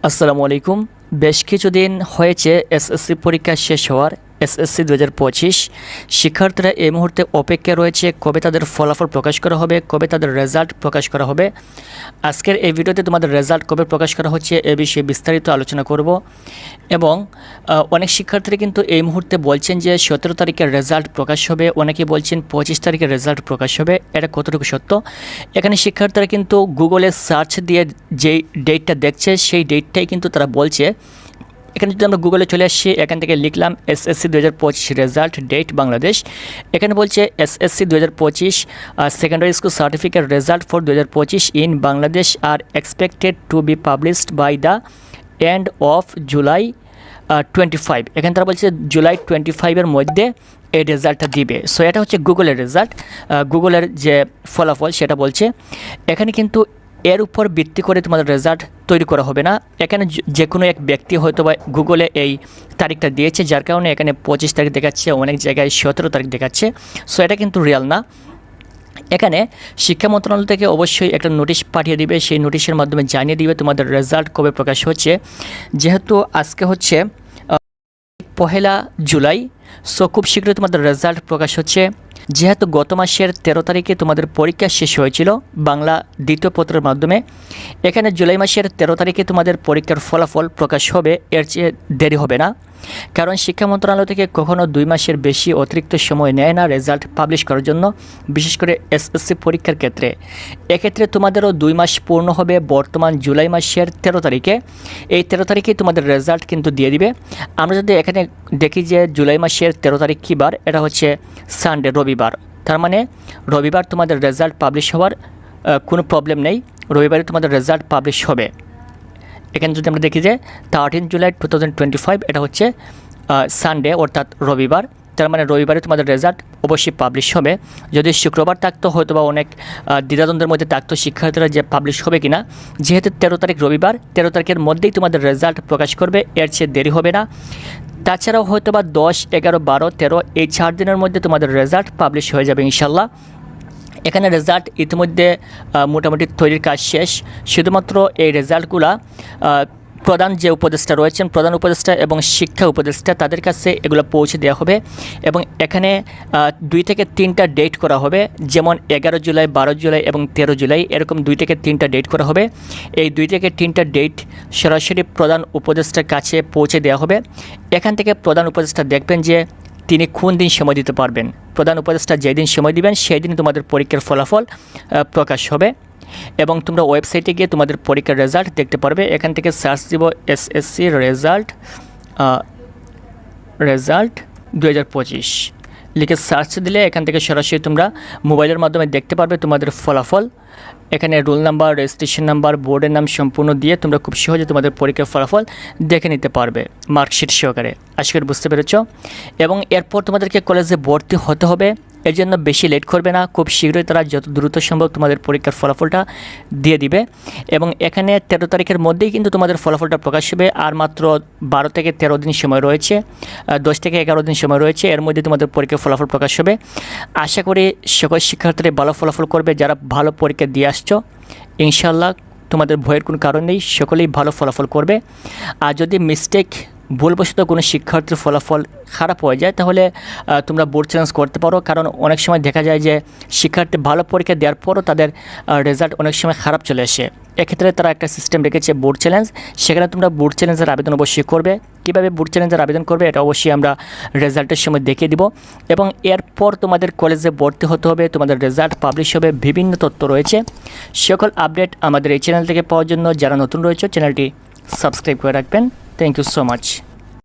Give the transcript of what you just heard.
আসসালামু আলাইকুম। বেশ কিছুদিন হয়েছে এসএসসি পরীক্ষা শেষ হওয়ার। এসএসসি 2025 শিক্ষার্থীরা এই মুহূর্তে অপেক্ষা রয়েছে কবে তাদের ফলাফল প্রকাশ করা হবে, কবে তাদের রেজাল্ট প্রকাশ করা হবে। আজকের এই ভিডিওতে তোমাদের রেজাল্ট কবে প্রকাশ করা হচ্ছে এ বিষয়ে বিস্তারিত আলোচনা করব। এবং অনেক শিক্ষার্থীরা কিন্তু এই মুহূর্তে বলছেন যে 17 তারিখের রেজাল্ট প্রকাশ হবে, অনেকে বলছেন 25 তারিখের রেজাল্ট প্রকাশ হবে। এটা কতটুকু সত্য? এখানে শিক্ষার্থীরা কিন্তু গুগলে সার্চ দিয়ে যেই ডেটটা দেখছে সেই ডেটটাই কিন্তু তারা বলছে। এখানে যদি আমরা গুগলে চলে আসছি, এখান থেকে লিখলাম এসএসসি 2025 রেজাল্ট ডেট বাংলাদেশ। এখানে বলছে SSC 2025 secondary school certificate result for 2025 in Bangladesh are expected to be published by the end of July 25। এখানে তারা বলছে জুলাই 25-এর মধ্যে এই রেজাল্টটা দিবে। সো এটা হচ্ছে গুগলের রেজাল্ট, গুগলের যে ফলাফল সেটা বলছে। এখানে কিন্তু এর উপর ভিত্তি করে তোমাদের রেজাল্ট তৈরি করা হবে না। এখানে যে কোনো এক ব্যক্তি হয়তো বা গুগলে এই তারিখটা দিয়েছে, যার কারণে এখানে 25 তারিখ দেখাচ্ছে, অনেক জায়গায় 17 তারিখ দেখাচ্ছে। সো এটা কিন্তু রিয়াল না। এখানে শিক্ষা মন্ত্রণালয় থেকে অবশ্যই একটা নোটিশ পাঠিয়ে দিবে, সেই নোটিশের মাধ্যমে জানিয়ে দিবে তোমাদের রেজাল্ট কবে প্রকাশ হচ্ছে। যেহেতু আজকে হচ্ছে 1 জুলাই, সো খুব শীঘ্রই তোমাদের রেজাল্ট প্রকাশ হচ্ছে। যেহেতু গত মাসের 13 তারিখে তোমাদের পরীক্ষা শেষ হয়েছিল বাংলা দ্বিতীয় পত্রের মাধ্যমে, এখানে জুলাই মাসের 13 তারিখে তোমাদের পরীক্ষার ফলাফল প্রকাশ হবে। এর চেয়ে দেরি হবে না, কারণ শিক্ষা মন্ত্রণালয় থেকে কখনো 2 মাসের বেশি অতিরিক্ত সময় নেয় না রেজাল্ট পাবলিশ করার জন্য, বিশেষ করে এসএসসি পরীক্ষার ক্ষেত্রে। এক্ষেত্রে তোমাদেরও 2 মাস পূর্ণ হবে বর্তমান জুলাই মাসের 13 তারিখে। এই 13 তারিখে তোমাদের রেজাল্ট কিন্তু দিয়ে দিবে। আমরা যদি এখানে দেখি যে জুলাই মাসের 13 তারিখ কী বার, এটা হচ্ছে সানডে, রবিবার। তার মানে রবিবার তোমাদের রেজাল্ট পাবলিশ হওয়ার কোনো প্রবলেম নেই, রবিবারে তোমাদের রেজাল্ট পাবলিশ হবে। এখানে যদি আমরা দেখি যে 13 জুলাই 2025, এটা হচ্ছে সানডে অর্থাৎ রবিবার। তার মানে রবিবারে তোমাদের রেজাল্ট অবশ্যই পাবলিশ হবে। যদি শুক্রবার থাকতো হয়তো বা অনেক দ্বিধাদ্বন্দ্বের মধ্যে থাকতো শিক্ষার্থীরা যে পাবলিশ হবে কিনা। যেহেতু 13 তারিখ রবিবার, 13 তারিখের মধ্যেই তোমাদের রেজাল্ট প্রকাশ করবে, এর চেয়ে দেরি হবে না। তাছাড়াও হয়তো বা 10, 11, 12, 13 এই 4 দিনের মধ্যে তোমাদের রেজাল্ট পাবলিশ হয়ে যাবে ইনশাল্লাহ। এখানে রেজাল্ট ইতিমধ্যে মোটামুটি তৈরির কাজ শেষ। শুধুমাত্র এই রেজাল্টগুলা প্রধান যে উপদেষ্টা রয়েছেন, প্রধান উপদেষ্টা এবং শিক্ষা উপদেষ্টা, তাদের কাছে এগুলো পৌঁছে দেওয়া হবে। এবং এখানে 2 থেকে 3টা ডেট করা হবে, যেমন 11 জুলাই, 12 জুলাই এবং 13 জুলাই, এরকম 2 থেকে 3টা ডেট করা হবে। এই 2 থেকে 3টা ডেট সরাসরি প্রধান উপদেষ্টার কাছে পৌঁছে দেওয়া হবে। এখান থেকে প্রধান উপদেষ্টা দেখবেন যে তিনি কোন দিন সময় দিতে পারবেন। প্রধান উপদেষ্টা যেদিন সময় দিবেন সেই দিন তোমাদের পরীক্ষার ফলাফল প্রকাশ হবে। এবং তোমরা ওয়েবসাইটে গিয়ে তোমাদের পরীক্ষার রেজাল্ট দেখতে পারবে। এখান থেকে সার্চ দিব এসএসসি রেজাল্ট 2025 লিখে সার্চ দিলে এখান থেকে সরাসরি তোমরা মোবাইলের মাধ্যমে দেখতে পারবে তোমাদের ফলাফল। এখানে রোল নাম্বার, রেজিস্ট্রেশন নাম্বার, বোর্ডের নাম সম্পূর্ণ দিয়ে তোমরা খুব সহজে তোমাদের পরীক্ষার ফলাফল দেখে নিতে পারবে মার্কশিট সহকারে। আশা করি বুঝতে পেরেছ। এবং এরপর তোমাদেরকে কলেজে ভর্তি হতে হবে, এর জন্য বেশি লেট করবে না, খুব শীঘ্রই তারা যত দ্রুত সম্ভব তোমাদের পরীক্ষার ফলাফলটা দিয়ে দিবে। এবং এখানে 13 তারিখের মধ্যেই কিন্তু তোমাদের ফলাফলটা প্রকাশ হবে। আর মাত্র 12 থেকে 13 দিন সময় রয়েছে, 10 থেকে 11 দিন সময় রয়েছে, এর মধ্যে তোমাদের পরীক্ষার ফলাফল প্রকাশ হবে। আশা করি সকল শিক্ষার্থীরা ভালো ফলাফল করবে, যারা ভালো পরীক্ষা দিয়ে আসছো। ইনশাল্লাহ তোমাদের ভয়ের কোনো কারণ নেই, সকলেই ভালো ফলাফল করবে। আর যদি ভুলবশত কোনো শিক্ষার্থীর ফলাফল খারাপ হয়ে যায়, তাহলে তোমরা বোর্ড চ্যালেঞ্জ করতে পারো। কারণ অনেক সময় দেখা যায় যে শিক্ষার্থী ভালো পরীক্ষা দেওয়ার পরও তাদের রেজাল্ট অনেক সময় খারাপ চলে আসে। এক্ষেত্রে তারা একটা সিস্টেম রেখেছে বোর্ড চ্যালেঞ্জ, সেখানে তোমরা বোর্ড চ্যালেঞ্জের আবেদন অবশ্যই করবে। কীভাবে বোর্ড চ্যালেঞ্জের আবেদন করবে এটা অবশ্যই আমরা রেজাল্টের সময় দেখিয়ে দিব। এবং এরপর তোমাদের কলেজে ভর্তি হতে হবে, তোমাদের রেজাল্ট পাবলিশ হবে, বিভিন্ন তথ্য রয়েছে। সকল আপডেট আমাদের এই চ্যানেল থেকে পাওয়ার জন্য যারা নতুন রয়েছে চ্যানেলটি সাবস্ক্রাইব করে রাখবেন। Thank you so much.